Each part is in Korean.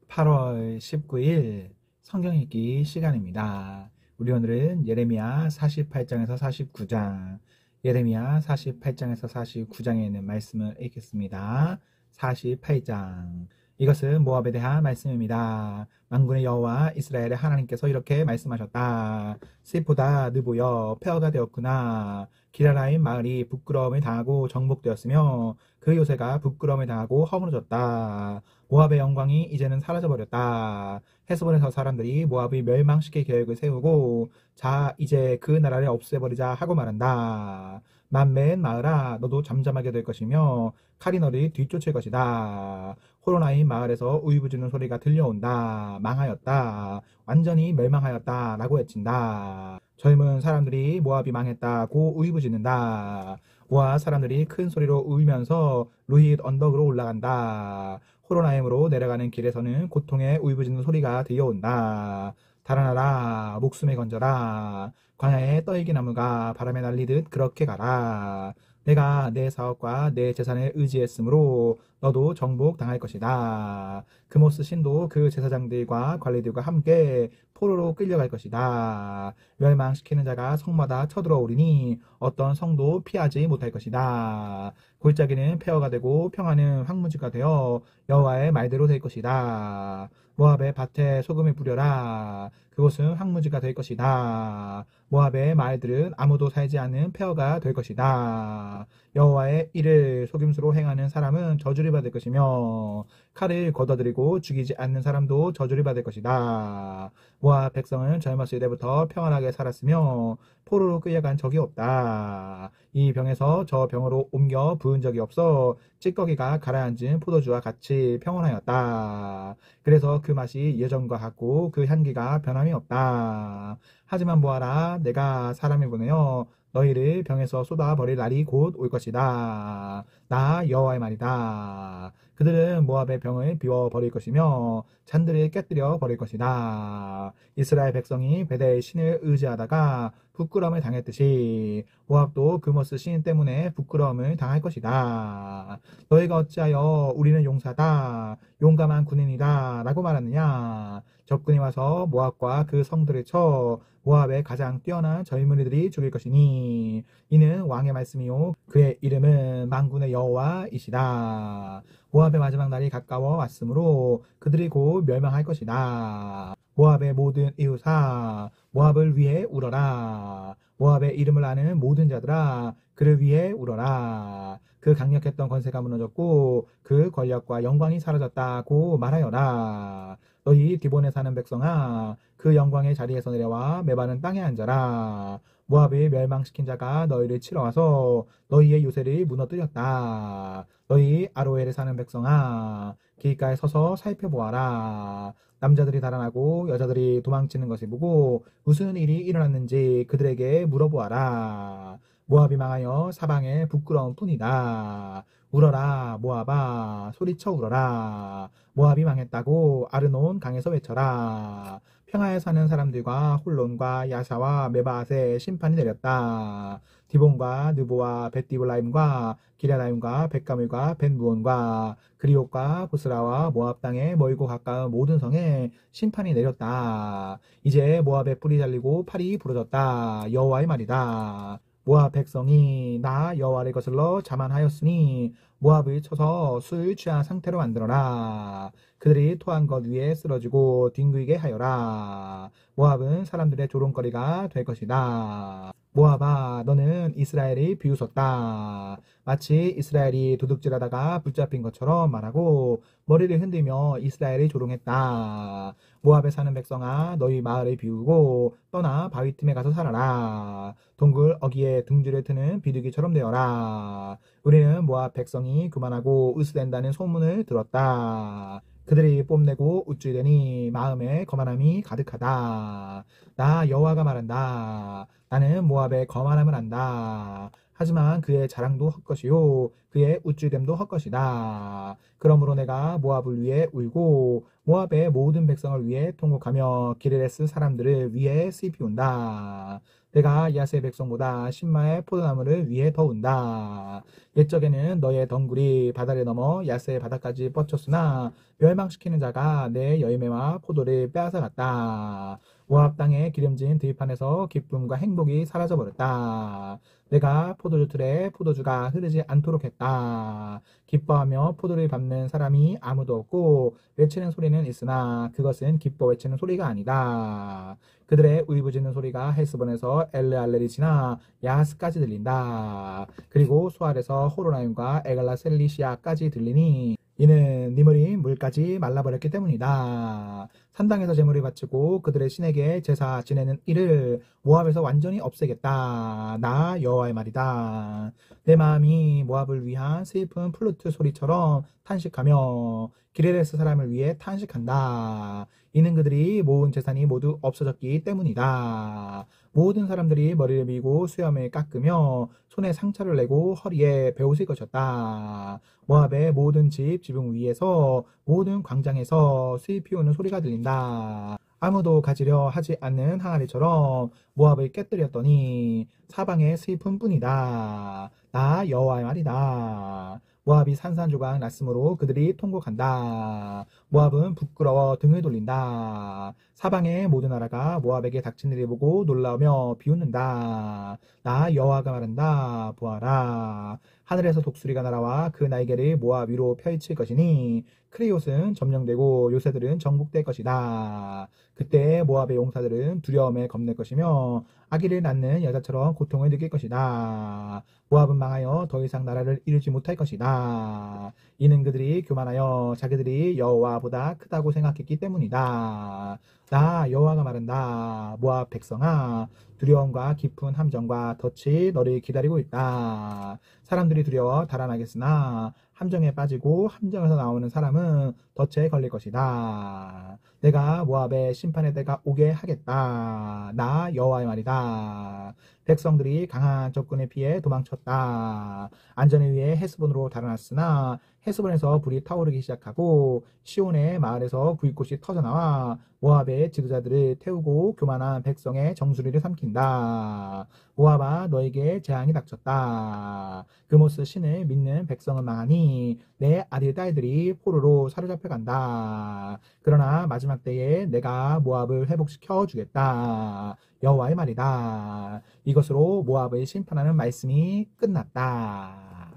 8월 19일 성경 읽기 시간입니다. 우리 오늘은 예레미야 48장에서 49장, 예레미야 48장에서 49장에 있는 말씀을 읽겠습니다. 48장. 이것은 모압에 대한 말씀입니다. 만군의 여호와 이스라엘의 하나님께서 이렇게 말씀하셨다. 스입보다 느보여 폐허가 되었구나. 기라라임 마을이 부끄러움을 당하고 정복되었으며 그 요새가 부끄러움을 당하고 허물어졌다. 모압의 영광이 이제는 사라져버렸다. 헤스본에서 사람들이 모압을 멸망시킬 계획을 세우고 자 이제 그 나라를 없애버리자 하고 말한다. 만맨 마을아 너도 잠잠하게 될 것이며 칼이 너를 뒤쫓을 것이다. 호로나임 마을에서 우유부짖는 소리가 들려온다. 망하였다. 완전히 멸망하였다 라고 외친다. 젊은 사람들이 모압이 망했다고 우유부짖는다. 모압 사람들이 큰 소리로 울면서 루힛 언덕으로 올라간다. 호로나임으로 내려가는 길에서는 고통의 울부짖는 소리가 들려온다. 달아나라 목숨을 건져라. 광야에 떨기 나무가 바람에 날리듯 그렇게 가라. 내가 내 사업과 내 재산을 의지했으므로 너도 정복당할 것이다. 그모스 신도 그 제사장들과 관리들과 함께 포로로 끌려갈 것이다. 멸망시키는 자가 성마다 쳐들어오리니 어떤 성도 피하지 못할 것이다. 골짜기는 폐허가 되고 평화는 황무지가 되어 여호와의 말대로 될 것이다. 모압의 밭에 소금을 뿌려라. 그곳은 황무지가 될 것이다. 모압의 마을들은 아무도 살지 않는 폐허가 될 것이다. 여호와의 일을 속임수로 행하는 사람은 저주를 받을 것이며 칼을 걷어들이고 죽이지 않는 사람도 저주를 받을 것이다. 모압 백성은 젊었을 때부터 평안하게 살았으며 포로로 끌려간 적이 없다. 이 병에서 저 병으로 옮겨 부은 적이 없어 찌꺼기가 가라앉은 포도주와 같이 평온하였다. 그래서 그 맛이 예전과 같고 그 향기가 변함이 없다. 하지만 보아라 내가 사람을 보내어 너희를 병에서 쏟아버릴 날이 곧 올 것이다. 나 여호와의 말이다. 그들은 모압의 병을 비워버릴 것이며 잔들을 깨뜨려 버릴 것이다. 이스라엘 백성이 베델 신을 의지하다가 부끄러움을 당했듯이 모압도 그모스 신 때문에 부끄러움을 당할 것이다. 너희가 어찌하여 우리는 용사다, 용감한 군인이다 라고 말하느냐. 적군이 와서 모압과 그 성들을 쳐 모압의 가장 뛰어난 젊은이들이 죽일 것이니 이는 왕의 말씀이요 그의 이름은 만군의 여호와이시다. 모압의 마지막 날이 가까워 왔으므로 그들이 곧 멸망할 것이다. 모압의 모든 이웃아 모압을 위해 울어라. 모압의 이름을 아는 모든 자들아 그를 위해 울어라. 그 강력했던 권세가 무너졌고 그 권력과 영광이 사라졌다고 말하여라. 너희 디본에 사는 백성아 그 영광의 자리에서 내려와 메바른 땅에 앉아라. 모압을 멸망시킨 자가 너희를 치러 와서 너희의 요새를 무너뜨렸다. 너희 아로엘에 사는 백성아 길가에 서서 살펴보아라. 남자들이 달아나고 여자들이 도망치는 것을 보고 무슨 일이 일어났는지 그들에게 물어보아라. 모압이 망하여 사방에 부끄러운 뿐이다. 울어라 모압아 소리쳐 울어라. 모압이 망했다고 아르논 강에서 외쳐라. 평화에 사는 사람들과 홀론과 야샤와 메바앗에 심판이 내렸다. 디본과 느보와 벳디블라임과 기랴라임과 벳가밀과 벳무온과 그리옷과 보스라와 모압 땅에 멀고 가까운 모든 성에 심판이 내렸다. 이제 모압의 뿔이 잘리고 팔이 부러졌다. 여호와의 말이다. 모압 백성이 나 여호와를 거슬러 자만하였으니 모압을 쳐서 술 취한 상태로 만들어라. 그들이 토한 것 위에 쓰러지고 뒹굴게 하여라. 모압은 사람들의 조롱거리가 될 것이다. 모압아 너는 이스라엘이 비웃었다. 마치 이스라엘이 도둑질하다가 붙잡힌 것처럼 말하고 머리를 흔들며 이스라엘이 조롱했다. 모압에 사는 백성아 너희 마을을 비우고 떠나 바위 틈에 가서 살아라. 동굴 어귀에 등줄을 트는 비둘기처럼 되어라. 우리는 모압 백성이 그만하고 으스댄다는 소문을 들었다. 그들이 뽐내고 우쭐대니 마음에 거만함이 가득하다. 나 여호와가 말한다. 나는 모압의 거만함을 안다. 하지만 그의 자랑도 헛것이요 그의 우쭐됨도 헛것이다. 그러므로 내가 모압을 위해 울고 모압의 모든 백성을 위해 통곡하며 기르레스 사람들을 위해 슬피 운다. 내가 야세 백성보다 신마의 포도나무를 위해 더운다. 옛적에는 너의 덩굴이 바다를 넘어 야스의 바다까지 뻗쳤으나 멸망시키는 자가 내 열매와 포도를 빼앗아갔다. 모압 땅의 기름진 들판에서 기쁨과 행복이 사라져버렸다. 내가 포도주 틀에 포도주가 흐르지 않도록 했다. 기뻐하며 포도를 밟는 사람이 아무도 없고 외치는 소리는 있으나 그것은 기뻐 외치는 소리가 아니다. 그들의 울부짖는 소리가 헬스본에서 엘르알레리 지나 야하스까지 들린다. 그리고 수알에서 호로나임과 에갈라 셀리시아까지 들리니 이는 니물이 물까지 말라버렸기 때문이다. 산당에서 제물을 바치고 그들의 신에게 제사 지내는 이를 모압에서 완전히 없애겠다. 나 여호와의 말이다. 내 마음이 모압을 위한 슬픈 플루트 소리처럼 탄식하며 기레레스 사람을 위해 탄식한다. 이는 그들이 모은 재산이 모두 없어졌기 때문이다. 모든 사람들이 머리를 밀고 수염을 깎으며 손에 상처를 내고 허리에 베옷을 거쳤다. 모압의 모든 집 지붕 위에서 모든 광장에서 수위 피우는 소리가 들린다. 아무도 가지려 하지 않는 항아리처럼 모압을 깨뜨렸더니 사방의 슬픔뿐이다. 나 여호와의 말이다. 모압이 산산조각 났으므로 그들이 통곡한다. 모압은 부끄러워 등을 돌린다. 사방의 모든 나라가 모압에게 닥친 일을 보고 놀라우며 비웃는다. 나 여호와가 말한다. 보아라. 하늘에서 독수리가 날아와 그 날개를 모압 위로 펼칠 것이니 크리옷은 점령되고 요새들은 정복될 것이다. 그때 모압의 용사들은 두려움에 겁낼 것이며 아기를 낳는 여자처럼 고통을 느낄 것이다. 모압은 망하여 더 이상 나라를 이루지 못할 것이다. 이는 그들이 교만하여 자기들이 여호와보다 크다고 생각했기 때문이다. 나 여호와가 말한다. 모압 백성아, 두려움과 깊은 함정과 덫이 너를 기다리고 있다. 사람들이 두려워 달아나겠으나 함정에 빠지고 함정에서 나오는 사람은 덫에 걸릴 것이다. 내가 모압의 심판의 때가 오게 하겠다. 나 여호와의 말이다. 백성들이 강한 적군에 피해 도망쳤다. 안전을 위해 헤스본으로 달아났으나 헤스본에서 불이 타오르기 시작하고 시온의 마을에서 불꽃이 터져나와 모압의 지도자들을 태우고 교만한 백성의 정수리를 삼킨다. 모압아, 너에게 재앙이 닥쳤다. 그모스 신을 믿는 백성은 망하니 내 아들 딸들이 포로로 사로잡혀간다. 그러나 마지막 때에 내가 모압을 회복시켜 주겠다. 여호와의 말이다. 이것으로 모압을 심판하는 말씀이 끝났다.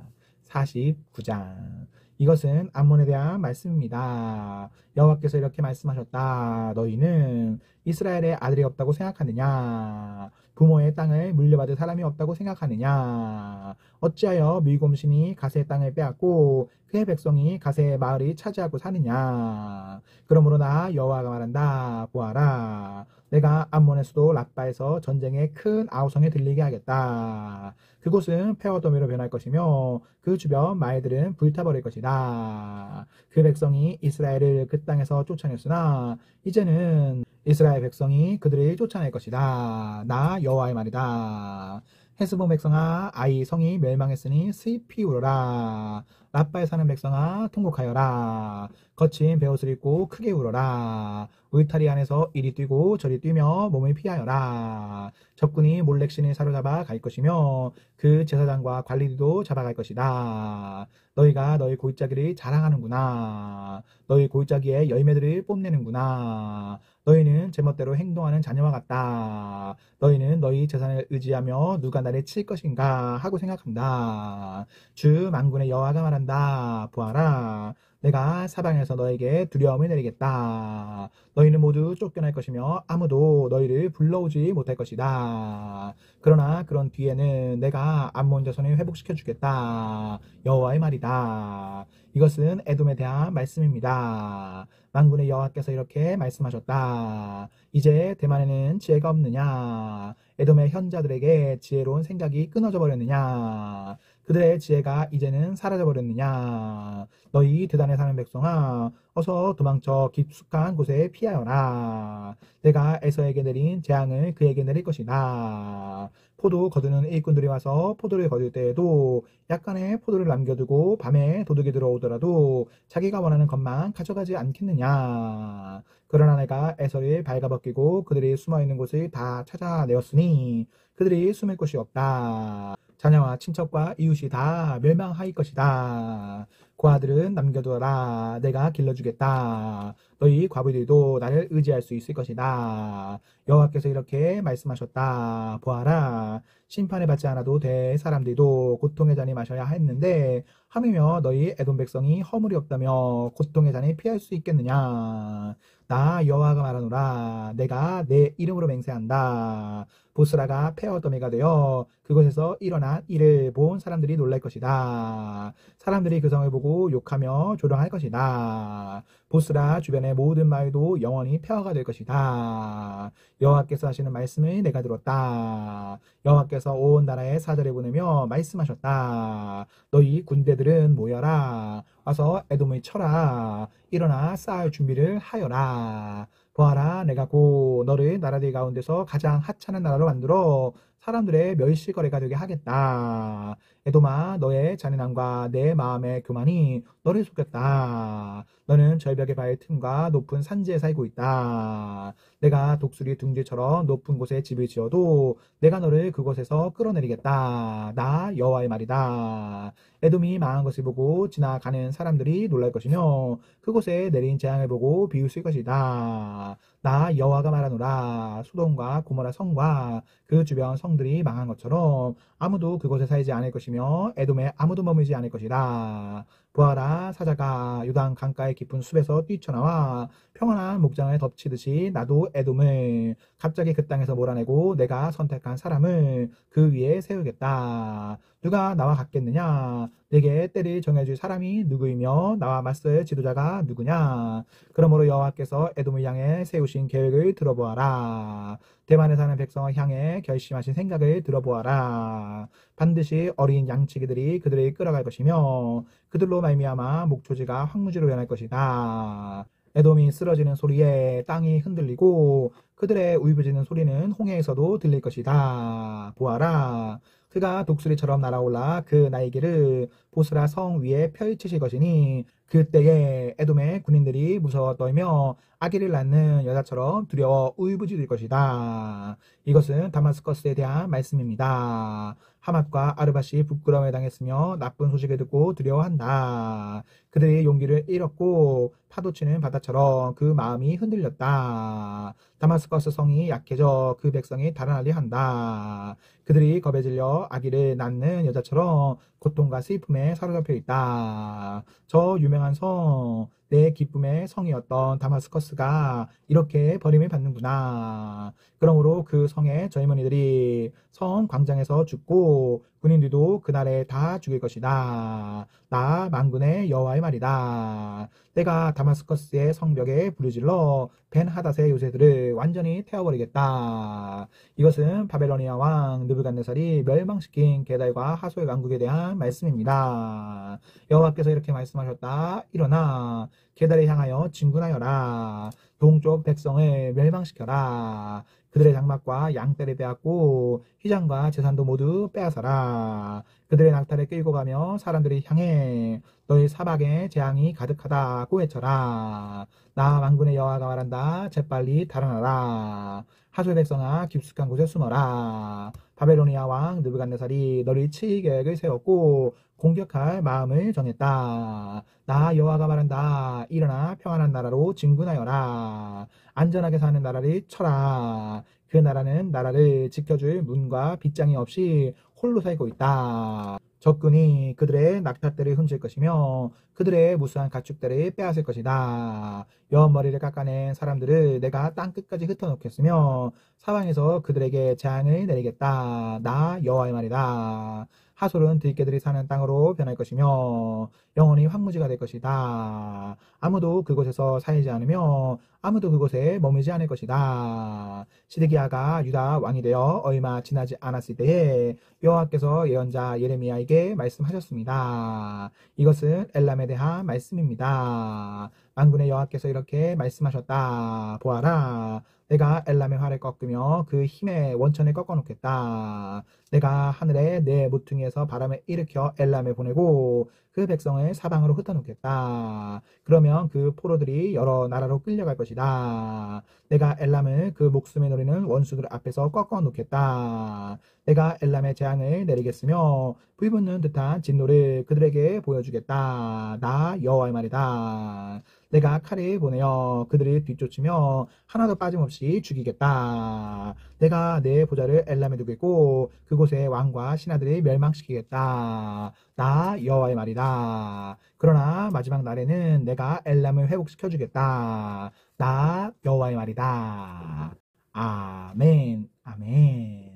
49장. 이것은 암몬에 대한 말씀입니다. 여호와께서 이렇게 말씀하셨다. 너희는 이스라엘의 아들이 없다고 생각하느냐? 부모의 땅을 물려받을 사람이 없다고 생각하느냐? 어찌하여 밀곰신이 가세의 땅을 빼앗고 그의 백성이 가세의 마을을 차지하고 사느냐? 그러므로 나 여호와가 말한다. 보아라. 내가 암몬의 수도 라빠에서 전쟁의 큰 아우성에 들리게 하겠다. 그곳은 폐허더미로 변할 것이며 그 주변 마을들은 불타버릴 것이다. 그 백성이 이스라엘을 그 땅에서 쫓아냈으나 이제는 이스라엘 백성이 그들을 쫓아낼 것이다. 나 여호와의 말이다. 헤스본 백성아, 아이 성이 멸망했으니 슬피 울어라. 라빠에 사는 백성아, 통곡하여라. 거친 베옷을 입고 크게 울어라. 울타리 안에서 이리 뛰고 저리 뛰며 몸을 피하여라. 적군이 몰렉신을 사로잡아 갈 것이며 그 제사장과 관리들도 잡아갈 것이다. 너희가 너희 골짜기를 자랑하는구나. 너희 골짜기의 열매들을 뽐내는구나. 너희는 제멋대로 행동하는 자녀와 같다. 너희는 너희 재산을 의지하며 누가 나를 칠 것인가 하고 생각한다. 주 만군의 여호와가 말한다. 보아라. 내가 사방에서 너에게 두려움을 내리겠다. 너희는 모두 쫓겨날 것이며 아무도 너희를 불러오지 못할 것이다. 그러나 그런 뒤에는 내가 암몬 자손을 회복시켜 주겠다. 여호와의 말이다. 이것은 에돔에 대한 말씀입니다. 만군의 여호와께서 이렇게 말씀하셨다. 이제 대만에는 지혜가 없느냐? 에돔의 현자들에게 지혜로운 생각이 끊어져 버렸느냐? 그들의 지혜가 이제는 사라져버렸느냐. 너희 대단에 사는 백성아, 어서 도망쳐 깊숙한 곳에 피하여라. 내가 에서에게 내린 재앙을 그에게 내릴 것이다. 포도 거두는 일꾼들이 와서 포도를 거둘 때에도 약간의 포도를 남겨두고 밤에 도둑이 들어오더라도 자기가 원하는 것만 가져가지 않겠느냐. 그러나 내가 에서를 발가벗기고 그들이 숨어있는 곳을 다 찾아내었으니 그들이 숨을 곳이 없다. 자녀와 친척과 이웃이 다 멸망하일 것이다. 고아들은 남겨두어라. 내가 길러주겠다. 너희 과부들도 나를 의지할 수 있을 것이다. 여호와께서 이렇게 말씀하셨다. 보아라. 심판을 받지 않아도 될 사람들도 고통의 잔이 마셔야 했는데 하물며 너희 에돔 백성이 허물이 없다며 고통의 잔을 피할 수 있겠느냐. 나 여호와가 말하노라. 내가 내 이름으로 맹세한다. 보스라가 폐허더미가 되어 그곳에서 일어난 일을 본 사람들이 놀랄 것이다. 사람들이 그 성을 보고 욕하며 조롱할 것이다. 보스라 주변의 모든 마을도 영원히 폐허가 될 것이다. 여호와께서 하시는 말씀을 내가 들었다. 여호와께서 온 나라에 사자를 보내며 말씀하셨다. 너희 군대들은 모여라. 와서 에돔을 쳐라. 일어나 싸울 준비를 하여라. 보아라, 내가 곧 너를 나라들 가운데서 가장 하찮은 나라로 만들어 사람들의 멸시거리가 되게 하겠다. 에돔아, 너의 잔인함과 내 마음의 교만이 너를 속였다. 너는 절벽의 바위 틈과 높은 산지에 살고 있다. 내가 독수리 둥지처럼 높은 곳에 집을 지어도 내가 너를 그곳에서 끌어내리겠다. 나 여호와의 말이다. 에돔이 망한 것을 보고 지나가는 사람들이 놀랄 것이며 그곳에 내린 재앙을 보고 비웃을 것이다. 나 여호와가 말하노라. 소돔과 고모라 성과 그 주변 성들이 망한 것처럼 아무도 그곳에 살지 않을 것이며 에돔에 아무도 머물지 않을 것이다. 보아라, 사자가 요단 강가의 깊은 숲에서 뛰쳐나와 평안한 목장을 덮치듯이 나도 에돔을 갑자기 그 땅에서 몰아내고 내가 선택한 사람을 그 위에 세우겠다. 누가 나와 같겠느냐? 내게 때를 정해줄 사람이 누구이며 나와 맞설 지도자가 누구냐? 그러므로 여호와께서 에돔을 향해 세우신 계획을 들어보아라. 대만에 사는 백성을 향해 결심하신 생각을 들어보아라. 반드시 어린 양치기들이 그들을 끌어갈 것이며 그들로 말미암아 목초지가 황무지로 변할 것이다. 에돔이 쓰러지는 소리에 땅이 흔들리고 그들의 울부짖는 소리는 홍해에서도 들릴 것이다. 보아라. 그가 독수리처럼 날아올라 그 날개를 보스라 성 위에 펼치실 것이니 그때에 에돔의 군인들이 무서워 떨며 아기를 낳는 여자처럼 두려워 울부짖을 것이다. 이것은 다마스커스에 대한 말씀입니다. 하맛과 아르밧이 부끄러움에 당했으며 나쁜 소식을 듣고 두려워한다. 그들이 용기를 잃었고 파도치는 바다처럼 그 마음이 흔들렸다. 다마스커스 성이 약해져 그 백성이 달아나리 한다. 그들이 겁에 질려 아기를 낳는 여자처럼 고통과 슬픔에 사로잡혀 있다. 저 유명한 성, 내 기쁨의 성이었던 다마스커스가 이렇게 버림을 받는구나. 그러므로 그 성의 젊은이들이 성 광장에서 죽고 군인들도 그날에 다 죽일 것이다. 나 만군의 여호와의 말이다. 내가 다마스커스의 성벽에 부르질러 벤하닷의 요새들을 완전히 태워버리겠다. 이것은 바벨로니아 왕 느부갓네살이 멸망시킨 게달과 하솔 왕국에 대한 말씀입니다. 여호와께서 이렇게 말씀하셨다. 일어나 게달을 향하여 진군하여라. 동쪽 백성을 멸망시켜라. 그들의 장막과 양떼를 빼앗고 휘장과 재산도 모두 빼앗아라. 그들의 낙타를 끌고 가며 사람들이 향해 너희 사막에 재앙이 가득하다고 외쳐라. 나 만군의 여호와가 말한다. 재빨리 달아나라. 하솔 백성아 깊숙한 곳에 숨어라. 바벨로니아 왕 느부갓네살이 너를 칠 계획을 세웠고 공격할 마음을 정했다. 나 여호와가 말한다. 일어나 평안한 나라로 진군하여라. 안전하게 사는 나라를 쳐라. 그 나라는 나라를 지켜줄 문과 빗장이 없이 홀로 살고 있다. 적군이 그들의 낙타떼를 훔칠 것이며 그들의 무수한 가축대를 빼앗을 것이다. 여머리를 깎아낸 사람들을 내가 땅끝까지 흩어놓겠으며 사방에서 그들에게 재앙을 내리겠다. 나 여호와의 말이다. 하솔은 들개들이 사는 땅으로 변할 것이며 영원히 황무지가 될 것이다. 아무도 그곳에서 살지 않으며 아무도 그곳에 머물지 않을 것이다. 시드기야가 유다 왕이 되어 얼마 지나지 않았을 때에 여호와께서 예언자 예레미야에게 말씀하셨습니다. 이것은 엘람에 대한 말씀입니다. 만군의 여호와께서 이렇게 말씀하셨다. 보아라, 내가 엘람의 활을 꺾으며 그 힘의 원천을 꺾어놓겠다. 내가 하늘에 내 모퉁이에서 바람을 일으켜 엘람에 보내고 그 백성을 사방으로 흩어놓겠다. 그러면 그 포로들이 여러 나라로 끌려갈 것이다. 내가 엘람을 그 목숨에 노리는 원수들 앞에서 꺾어놓겠다. 내가 엘람의 재앙을 내리겠으며 불붙는 듯한 진노를 그들에게 보여주겠다. 나 여호와의 말이다. 내가 칼을 보내어 그들을 뒤쫓으며 하나도 빠짐없이 죽이겠다. 내가 내 보좌를 엘람에 두겠고 그곳의 왕과 신하들을 멸망시키겠다. 나 여호와의 말이다. 그러나 마지막 날에는 내가 엘람을 회복시켜 주겠다. 나 여호와의 말이다. 아멘. 아멘.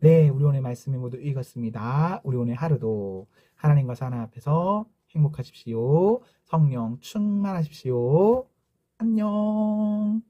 네, 우리 오늘 말씀이 모두 읽었습니다. 우리 오늘 하루도 하나님과 사나 앞에서 행복하십시오. 성령 충만하십시오. 안녕.